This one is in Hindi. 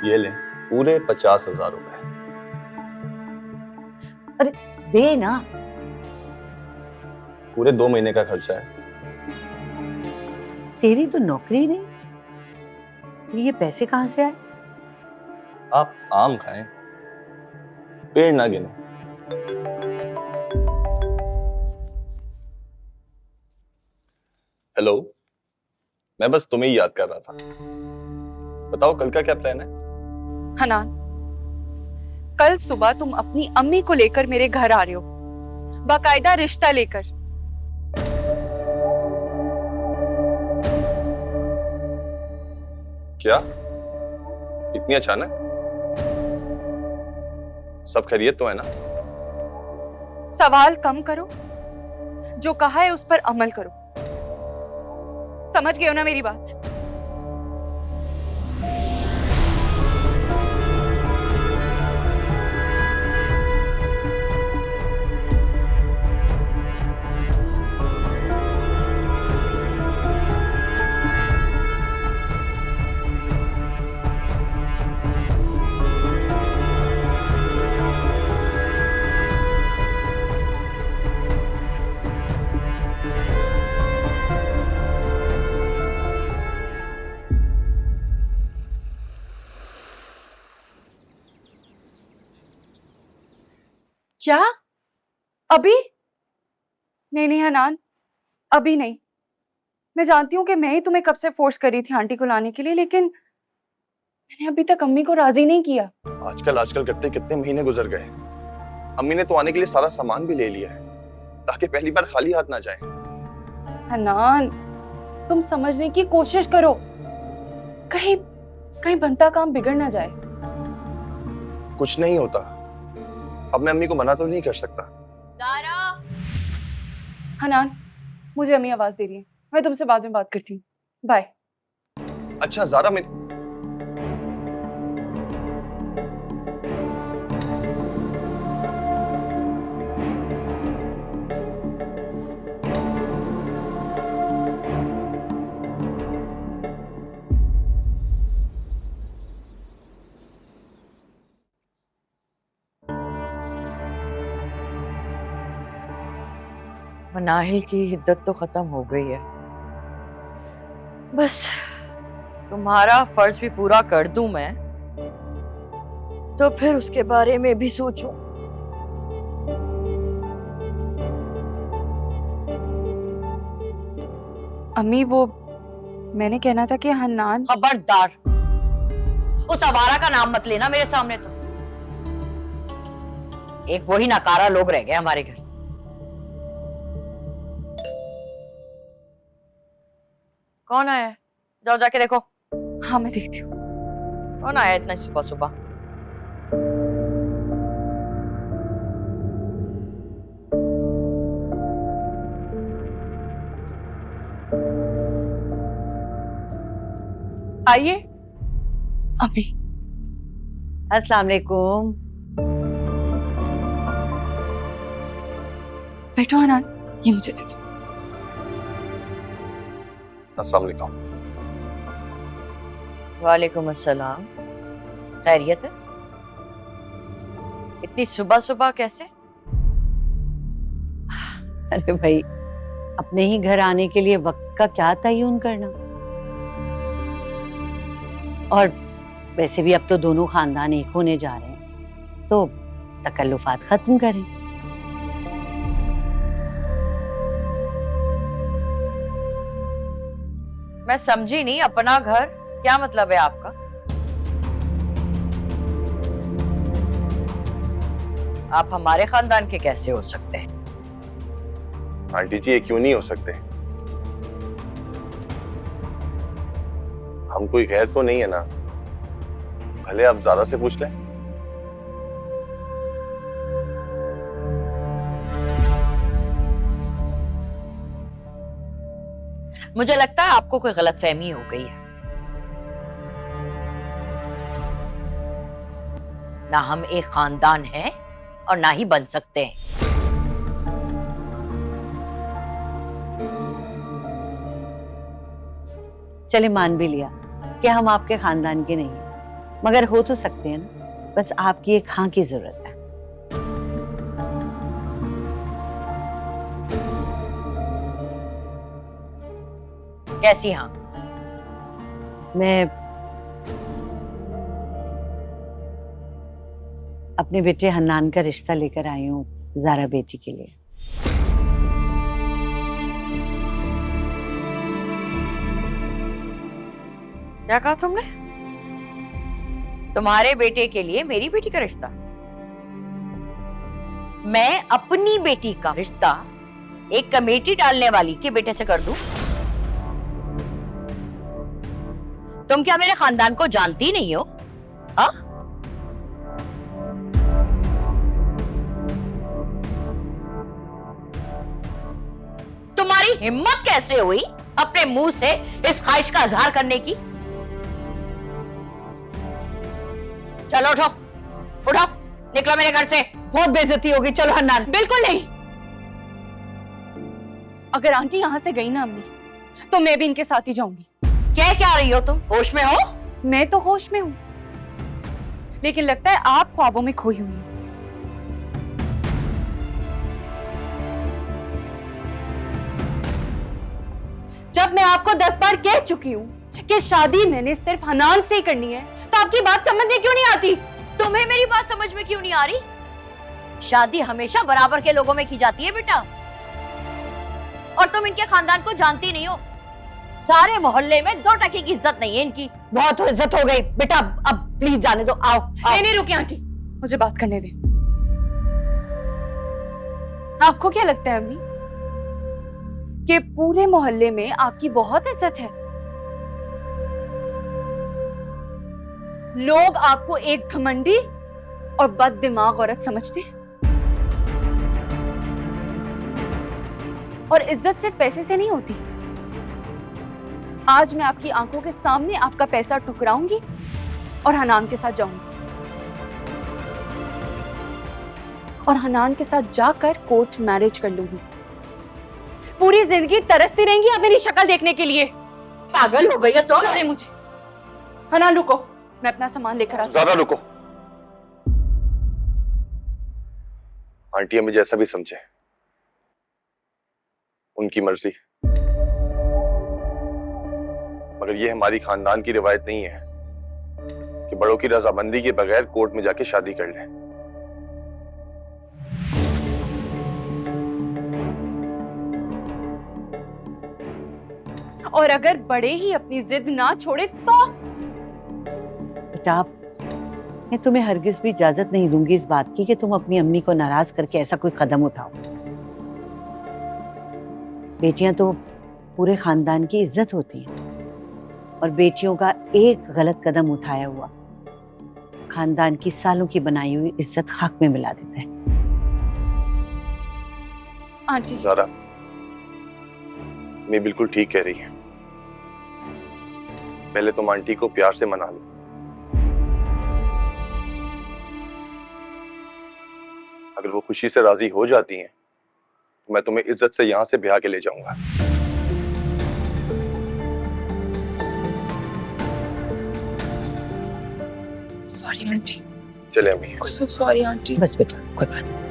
ये ले पूरे 50,000 रुपए। अरे दे ना। पूरे 2 महीने का खर्चा है। तेरी तो नौकरी नहीं, फिर ये पैसे कहाँ से आए? आप आम खाएं, पेड़ ना गिनो। हेलो, मैं बस तुम्हें ही याद कर रहा था। बताओ कल का क्या प्लान है? हनान, कल सुबह तुम अपनी अम्मी को लेकर मेरे घर आ रहे हो, बाकायदा रिश्ता लेकर। क्या इतनी अचानक? सब खैरियत तो है ना? सवाल कम करो, जो कहा है उस पर अमल करो। समझ गए हो ना मेरी बात? क्या? अभी नहीं नहीं हनान, अभी नहीं। मैं जानती हूँ कि मैं ही तुम्हें कब से फोर्स कर रही थी आंटी को लाने के लिए, लेकिन मैंने अभी तक अम्मी को राजी नहीं किया। आजकल करते कितने महीने गुजर गए। अम्मी ने तो आने के लिए सारा सामान भी ले लिया है ताकि पहली बार खाली हाथ ना जाए। हनान, तुम समझने की कोशिश करो, कहीं कहीं बनता काम बिगड़ ना जाए। कुछ नहीं होता। अब मैं अम्मी को मना तो नहीं कर सकता। ज़ारा! हनान, मुझे अम्मी आवाज दे रही है, मैं तुमसे बाद में बात करती हूँ। बाय। अच्छा ज़ारा, मैं मनाहिल की हिद्दत तो खत्म हो गई है, बस तुम्हारा फर्ज भी पूरा कर दूं मैं तो फिर उसके बारे में भी सोचूं। अम्मी, वो मैंने कहना था कि हनान। खबरदार, उस आवारा का नाम मत लेना मेरे सामने। तो एक वही नकारा लोग रह गए हमारे घर। कौन आया है? जाओ जाके देखो। हाँ मैं देखती हूँ। कौन आया इतना सुबह सुबह? आइए अभी। अस्सलाम वालेकुम। बैठो हनान, ये मुझे दे दो। अस्सलाम वालेकुम। वालेकुम अस्सलाम। खैरियत है? इतनी सुबह सुबह कैसे? अरे भाई, अपने ही घर आने के लिए वक्त का क्या तय्युन करना। और वैसे भी अब तो दोनों खानदान एक होने जा रहे हैं, तो तकल्लुफात खत्म करें। मैं समझी नहीं, अपना घर क्या मतलब है आपका? आप हमारे खानदान के कैसे हो सकते हैं? आंटी जी, ये क्यों नहीं हो सकते? हम कोई गैर तो नहीं है ना? भले आप ज़ारा से पूछ लें। मुझे लगता है आपको कोई गलतफहमी हो गई है। ना हम एक खानदान हैं और ना ही बन सकते हैं। चले मान भी लिया कि हम आपके खानदान के नहीं हैं, मगर हो तो सकते हैं ना, बस आपकी एक हाँ की जरूरत है। कैसी हाँ? मैं अपने बेटे हन्नान का रिश्ता लेकर आई हूँ ज़ारा बेटी के लिए। क्या कहा तुमने? तुम्हारे बेटे के लिए मेरी बेटी का रिश्ता? मैं अपनी बेटी का रिश्ता एक कमेटी डालने वाली के बेटे से कर दूं? तुम क्या मेरे खानदान को जानती नहीं हो? हाँ? तुम्हारी हिम्मत कैसे हुई अपने मुंह से इस ख्वाहिश का इजहार करने की? चलो उठो, उठो, निकलो मेरे घर से। बहुत बेइज्जती होगी, चलो हन्नान। बिल्कुल नहीं। अगर आंटी यहाँ से गई ना अम्मी, तो मैं भी इनके साथ ही जाऊंगी। क्या रही हो तुम? होश में हो? मैं तो होश में हूँ, लेकिन लगता है आप ख्वाबों में खोई हुई हैं। जब मैं आपको 10 बार कह चुकी हूँ कि शादी मैंने सिर्फ हनान से ही करनी है, तो आपकी बात समझ में क्यों नहीं आती? तुम्हें मेरी बात समझ में क्यों नहीं आ रही? शादी हमेशा बराबर के लोगों में की जाती है बेटा, और तुम इनके खानदान को जानती नहीं हो। सारे मोहल्ले में 2 टके की इज्जत नहीं है इनकी। बहुत इज्जत हो गई बेटा, अब प्लीज जाने दो। आओ, आओ। नहीं रुकिए आंटी, मुझे बात करने दें। आपको क्या लगता है अम्मी कि पूरे मोहल्ले में आपकी बहुत इज्जत है? लोग आपको एक घमंडी और बददिमाग औरत समझते हैं। और इज्जत सिर्फ पैसे से नहीं होती। आज मैं आपकी आंखों के सामने आपका पैसा ठुकराऊंगी और हनान के साथ जाऊंगी, और हनान के साथ जाकर कोर्ट मैरिज कर लूंगी। पूरी जिंदगी तरसती रहेंगी आप मेरी शक्ल देखने के लिए। पागल हो गई है तो? अरे मुझे हनान रुको, मैं अपना सामान लेकर आती हूँ। ज़ारा रुको। आंटी हमें जैसा भी समझे, उनकी मर्जी, मगर ये हमारी खानदान की रिवायत नहीं है कि बड़ों की रजामंदी के बगैर कोर्ट में जाके शादी कर लें। और अगर बड़े ही अपनी जिद ना छोड़े तो? बेटा, मैं तुम्हें हरगिज भी इजाजत नहीं दूंगी इस बात की कि तुम अपनी अम्मी को नाराज करके ऐसा कोई कदम उठाओ। बेटियां तो पूरे खानदान की इज्जत होती हैं, और बेटियों का एक गलत कदम उठाया हुआ खानदान की सालों की बनाई हुई इज्जत खाक में मिला देता है। आंटी, ज़ारा, मैं बिल्कुल ठीक कह रही है। पहले तुम आंटी को प्यार से मना लो। अगर वो खुशी से राजी हो जाती हैं, तो मैं तुम्हें इज्जत से यहां से ब्याह के ले जाऊंगा। Sorry aunty. चले अम्मी। Sorry aunty. बस बेटा, कोई बात नहीं।